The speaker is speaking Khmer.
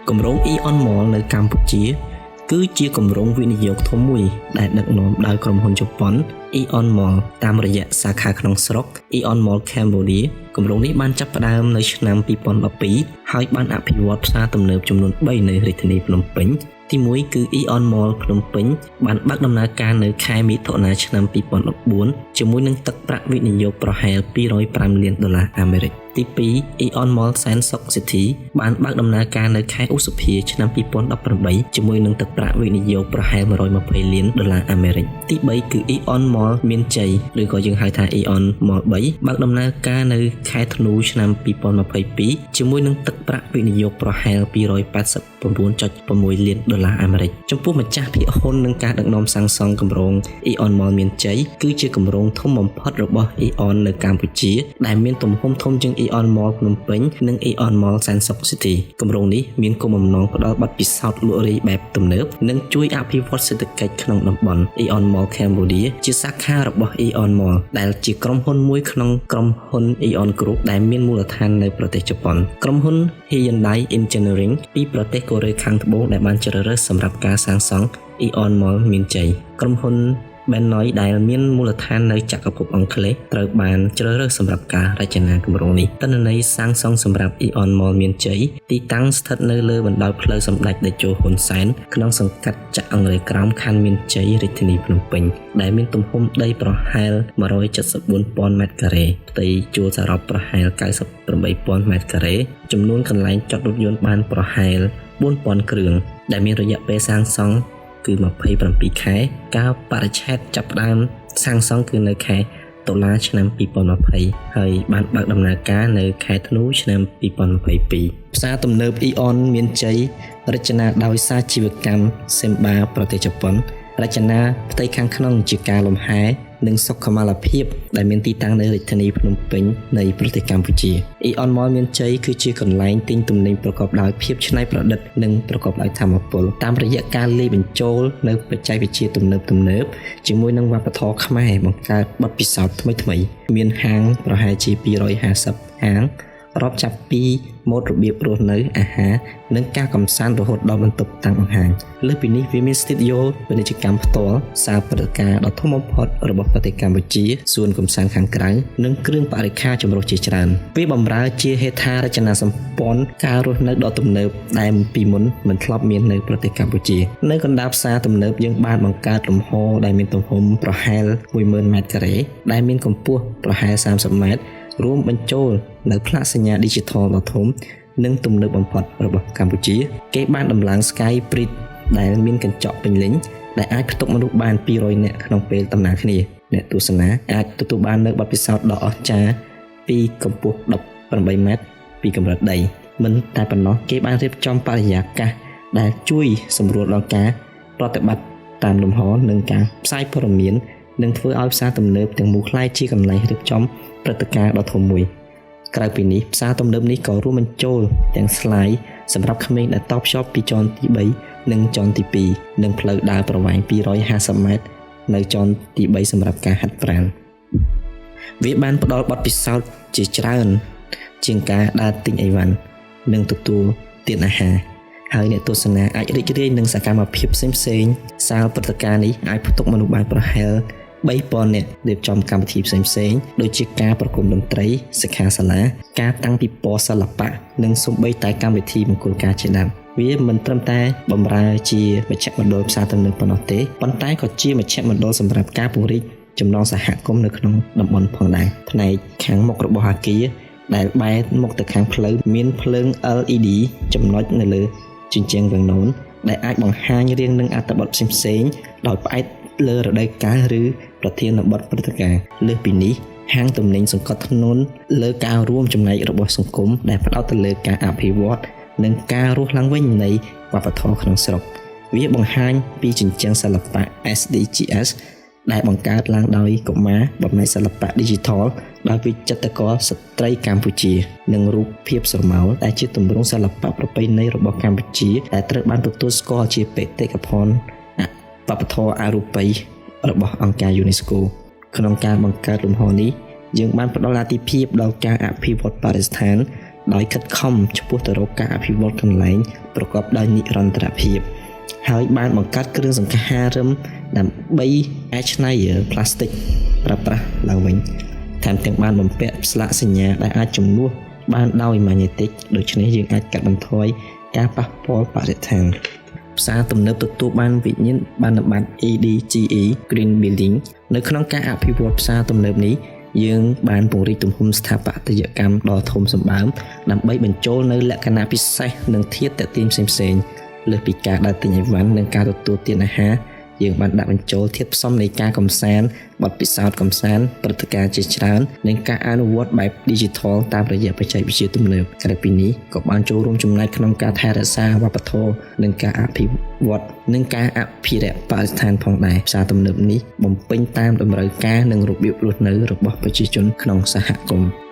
គម្រោង Aeon Mall នៅកម្ពុជាគឺជាគម្រោងវិនិយោគធំមួយដែលដឹកនាំដោយក្រុមហ៊ុនជប៉ុន Aeon Mall តាមរយៈសាខាក្នុងស្រុក Aeon Mall Cambodia គម្រោងនេះបានចាប់ផ្ដើមនៅឆ្នាំ2012ហើយបានអភិវឌ្ឍផ្សារទំនើបចំនួន3នៅរាជធានីភ្នំពេញទី1គឺ Aeon Mall ភ្នំពេញបានបើកដំណើរការនៅខែមិថុនាឆ្នាំ2014ជាមួយនឹងទឹកប្រាក់វិនិយោគប្រហែល$205 លានអាមេរិកទី2 Aeon Mall Santok City បានបើកដំណើរការនៅខែឧសភាឆ្នាំ2018ជាមួយនឹងទឹកប្រាក់វិនិយោគប្រហែល$120 លានអាមេរិកទី3គឺ Aeon Mall មានជ័យឬក៏យើងហៅថា Aeon Mall 3បើកដំណើរការនៅខែធ្នូឆ្នាំ2022ជាមួយនឹងទឹកប្រាក់វិនិយោគប្រហែល$289.6 លានអាមេរិកចំពោះម្ចាស់ភាគហ៊ុននឹងការដឹកនាំសាងសង់គម្រោង Aeon Mall មានជ័យគឺជាគម្រោងធំបំផុតរបស់ Aeon នៅកម្ពុជាដែលមានទំហំធំជាង Aeon Mall ភ្នំពេញនិង Aeon Mall Santok City គម្រោងនេះមានគោលបំណងផ្ដល់បទពិសោធន៍លក់រាយបែបទំនើបនិងជួយអភិវឌ្ឍសេដ្ឋកិច្ចក្នុងតំបន់ Aeon Mall Cambodia ជាសាខារបស់ Aeon Mall ដែលជាក្រុមហ៊ុនមួយក្នុងក្រុមហ៊ុន Aeon Group ដែលមានមូលដ្ឋាននៅប្រទេសជប៉ុនក្រុមហ៊ុន Hyundai Engineering ពីប្រទេសកូរ៉េខាងត្បូងដែលបានជ្រើសរើសសម្រាប់ការសាងសង់ Aeon Mall មានជ័យក្រុមហ៊ុនBennoy ដែលមានមូលដ្ឋាននៅចក្រភពអង់គ្លេសត្រូវបានជ្រើសរើសសម្រាប់ការរចនាគម្រោងនេះទិន្នន័យសាងសង់សម្រាប់ Aeon Mall មានជ័យទីតាំងស្ថិតនៅលើបណ្ដោយផ្លូវសម្ដេចតេជោហ៊ុនសែនក្នុងសង្កាត់ចាក់អង្រែក្រោមខណ្ឌមានជ័យរាជធានីភ្នំពេញដែលមានទំហំដីប្រហែល174,000 ម៉ែត្រការ៉េផ្ទៃជួលសរុបប្រហែល98,000 ម៉ែត្រការ៉េចំនួនកន្លែងចតរថយន្តបានប្រហែល4,000 គ្រឿងដែលមានរយៈពេលសាងសង់គឺ27ខែការបរិច្ឆេទចាប់ផ្ដើមសាងសង់គឺនៅខែតុលាឆ្នាំ2020ហើយបានបើកដំណើរការនៅខែធ្នូឆ្នាំ2022ផ្សារទំនើប Aeon មានជ័យរចនាដោយសាជីវកម្ម Semba ប្រទេសជប៉ុនរចនាផ្ទៃខាងក្នុងជាការលំហែនិងសុខុមាលភាពដែលមានទីតាំងនៅរាជធានីភ្នំពេញនៃប្រទេសកម្ពុជា Aeon Mall មានជ័យគឺជាកន្លែងទិញទំនិញប្រកបដោយភាពច្នៃប្រឌិតនិងប្រកបដោយថាមពលតាមរយៈការលាយបញ្ចូលនៅបច្ចេកវិទ្យាទំនើបជាមួយនឹងវប្បធម៌ខ្មែរបង្កើតបទពិសោធន៍ថ្មីៗមានហាងប្រហែលជា250ហាងរាប់ចាប់ពីម៉ូដរបៀបរស់នៅអាហារនិងការកម្សាន្តរហូតដល់បន្ទប់តាំងបង្ហាញលើសពីនេះវាមានស្ទូឌីយោពាណិជ្ជកម្មផ្ទាល់សាលព្រឹត្តិការណ៍ដ៏ធំបំផុតរបស់ប្រទេសកម្ពុជាសួនកម្សាន្តខាងក្រៅនិងគ្រឿងបរិក្ខារចម្រុះជាច្រើនវាបម្រើជាហេដ្ឋារចនាសម្ព័ន្ធការរស់នៅដ៏ទំនើបដែលពីមុនមិនធ្លាប់មាននៅប្រទេសកម្ពុជានៅកណ្ដាលផ្សារទំនើបយើងបានបង្កើតលំហដែលមានទំហំប្រហែល10,000 ម៉ែត្រការ៉េដែលមានកម្ពស់ប្រហែល30 ម៉ែត្ររួមបញ្ចូលនៅផ្លាកសញ្ញា Digital ដ៏ធំនិងទំនើបបំផុតរបស់កម្ពុជាគេបានដំឡើង Sky Bridge ដែលមានកញ្ចក់ពេញលេញដែលអាចផ្ទុកមនុស្សបាន200នាក់ក្នុងពេលដំណើរគ្នាអ្នកទស្សនាអាចទទួលបាននូវបទពិសោធន៍ដ៏អស្ចារ្យពីកម្ពស់18 ម៉ែត្រពីកម្រិតដីមិនតែប៉ុណ្ណោះគេបានរៀបចំបរិយាកាសដែលជួយសម្រួលដល់ការប្រតិបត្តិតាមលំហនិងការផ្សាយព័ត៌មាននិងធ្វើឲ្យផ្សារទំនើបទាំងមូលក្លាយជាកន្លែងរៀបចំព្រឹត្តិការណ៍ដ៏ធំមួយក្រៅពីនេះផ្សារទំនើបនេះក៏រួមបញ្ចូលទាំងស្លាយសម្រាប់ក្មេងដែលតភ្ជាប់ពីជាន់ទី3និងជាន់ទី2និងផ្លូវដើរប្រវែង250 ម៉ែត្រនៅជាន់ទី3សម្រាប់ការហាត់ប្រាណវាបានផ្ដល់បទពិសោធន៍ជាច្រើនជាងការដើរទិញអីវ៉ាន់និងទទួលទានអាហារហើយអ្នកទស្សនាអាចរីករាយនឹងសកម្មភាពផ្សេងៗសាលព្រឹត្តិការណ៍នេះអាចផ្ទុកមនុស្សបានប្រហែល3,000 នាក់រៀបចំកម្មវិធីផ្សេងៗដូចជាការប្រគំតន្ត្រីសិក្ខាសាលាការតាំងពិព័រណ៍សិល្បៈនិងសូម្បីតែកម្មវិធីមង្គលការជាដើមវាមិនត្រឹមតែបម្រើជាមជ្ឈមណ្ឌលផ្សារទំនើបប៉ុណ្ណោះទេប៉ុន្តែក៏ជាមជ្ឈមណ្ឌលសម្រាប់ការពង្រីកចំណងសហគមន៍នៅក្នុងតំបន់ផងដែរផ្នែកខាងមុខរបស់អគារដែលបែរមុខទៅខាងផ្លូវមានភ្លើង LED ចំណុចនៅលើជញ្ជាំងវាំងននដែលអាចបង្ហាញរាងនឹងអត្ថបទផ្សេងៗដោយផ្អែកលើរដូវកាលឬប្រធានបទព្រឹត្តិការណ៍លើសពីនេះហាងទំនិញសង្កត់ធ្ងន់លើការរួមចំណែករបស់សង្គមដែលផ្ដោតទៅលើការអភិវឌ្ឍនិងការរស់ឡើងវិញនៃវប្បធម៌ក្នុងស្រុកវាបង្ហាញពីជញ្ជាំងសិល្បៈ SDGs ដែលបង្កើតឡើងដោយកុមារបំណែកសិល្បៈ Digital ដោយវិចិត្រករស្ត្រីកម្ពុជានិងរូបភាពស្រមោលដែលជាទម្រង់សិល្បៈប្រពៃណីរបស់កម្ពុជាដែលត្រូវបានទទួលស្គាល់ជាបេតិកភណ្ឌវប្បធម៌អរូបីរបស់អង្គការ UNESCO ក្នុងការបង្កើតលំហនេះយើងបានផ្ដល់អាទិភាពដល់ការអភិវឌ្ឍបរិស្ថាន ដោយខិតខំចំពោះទៅរកការអភិវឌ្ឍកន្លែងប្រកបដោយនិរន្តរភាពហើយបានបង្កើតគ្រឿងសង្ហារិមដើម្បីអាចច្នៃផ្លាស្ទិកប្រើប្រាស់ឡើងវិញថែមទាំងបានបំពាក់ស្លាកសញ្ញាដែលអាចជំនួសបានដោយម៉ាញេទិកដូច្នេះយើងអាចកាត់បន្ថយការប៉ះពាល់បរិស្ថានផ្សារទំនើបទទួលបានវិញ្ញាបនបត្រ EDGE Green Building នៅក្នុងការអភិវឌ្ឍផ្សារទំនើបនេះយើងបានពង្រីកទំហំស្ថាបត្យកម្មដ៏ធំសម្បើមដើម្បីបញ្ចូលនៅលក្ខណៈពិសេសនិងធាតុទាក់ទាញផ្សេងៗលើសពីការដើរទិញអីវ៉ាន់និងការទទួលទានអាហារយើងបានដាក់បញ្ចូលធាតុផ្សំនៃការកម្សាន្តបទពិសោធន៍កម្សាន្តព្រឹត្តិការណ៍ជាច្រើននិងការអនុវត្តបែប Digital តាមរយៈបច្ចេកវិទ្យាទំនើបក្រៅពីនេះក៏បានចូលរួមចំណែកក្នុងការថែរក្សាវប្បធម៌និងការអភិវឌ្ឍនិងការអភិរក្សបរិស្ថានផងដែរផ្សារទំនើបនេះបំពេញតាមតម្រូវការនិងរបៀបរស់នៅរបស់ប្រជាជនក្នុងសហគមន៍